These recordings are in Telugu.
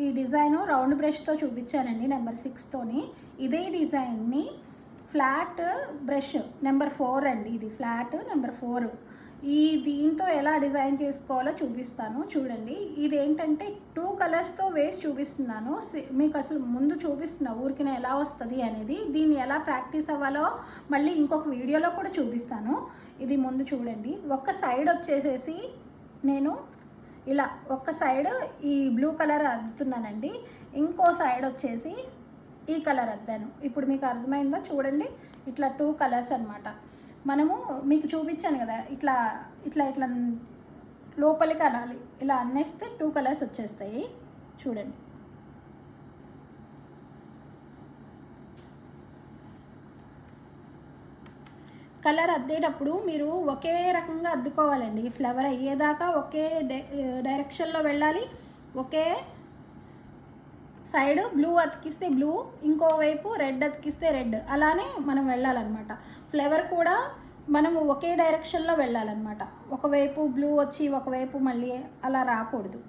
ఈ డిజైను రౌండ్ బ్రష్తో చూపించానండి నెంబర్ 6తోని. ఇదే డిజైన్ని ఫ్లాట్ బ్రష్ నెంబర్ 4 అండి, ఇది ఫ్లాట్ నెంబర్ 4. దీంతో ఎలా డిజైన్ చేసుకోవాలో చూపిస్తాను చూడండి. ఇదేంటంటే 2 కలర్స్తో వేసి చూపిస్తున్నాను. మీకు అసలు ముందు చూపిస్తున్నా ఊరికిన ఎలా వస్తుంది అనేది. దీన్ని ఎలా ప్రాక్టీస్ అవ్వాలో మళ్ళీ ఇంకొక వీడియోలో కూడా చూపిస్తాను. ఇది ముందు చూడండి. ఒక సైడ్ వచ్చేసేసి నేను ఇలా ఒక సైడ్ ఈ బ్లూ కలర్ అద్దుతున్నానండి, ఇంకో సైడ్ వచ్చేసి ఈ కలర్ అద్దాను. ఇప్పుడు మీకు అర్థమైందో చూడండి. ఇట్లా 2 కలర్స్ అనమాట. మనము మీకు చూపించాను కదా, ఇట్లా ఇట్లా ఇట్లా లోపలికి అనాలి. ఇలా అన్నేస్తే 2 కలర్స్ వచ్చేస్తాయి చూడండి. కలర్ అద్దేటప్పుడు మీరు ఒకే రకంగా అద్దుకోవాలండి. ఫ్లవర్ అయ్యేదాకా ఒకే డైరెక్షన్లో వెళ్ళాలి. ఒకే సైడ్ బ్లూ అతికిస్తే బ్లూ, ఇంకోవైపు రెడ్ అతికిస్తే రెడ్, అలానే మనం వెళ్ళాలన్నమాట. ఫ్లవర్ కూడా మనము ఒకే డైరెక్షన్లో వెళ్ళాలన్నమాట. ఒకవైపు బ్లూ వచ్చి ఒకవైపు మళ్ళీ అలా రాకూడదు.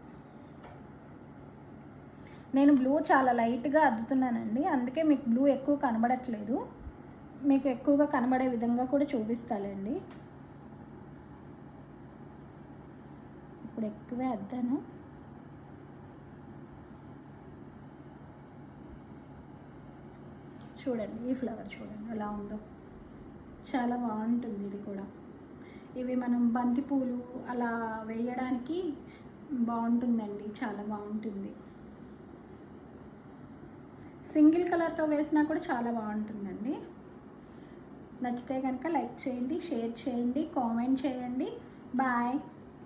నేను బ్లూ చాలా లైట్గా అద్దుతున్నానండి, అందుకే మీకు బ్లూ ఎక్కువ కనబడట్లేదు. మీకు ఎక్కువగా కనబడే విధంగా కూడా చూపిస్తానండి. ఇప్పుడు ఎక్కువే అద్దాను. చూడండి, ఈ ఫ్లవర్ చూడండి ఎలా ఉందో, చాలా బాగుంటుంది. ఇది కూడా ఇవి మనం బంతిపూలు అలా వేయడానికి బాగుంటుందండి, చాలా బాగుంటుంది. సింగిల్ కలర్తో వేసినా కూడా చాలా బాగుంటుందండి. నచ్చితే కనుక లైక్ చేయండి, షేర్ చేయండి, కామెంట్ చేయండి. బాయ్.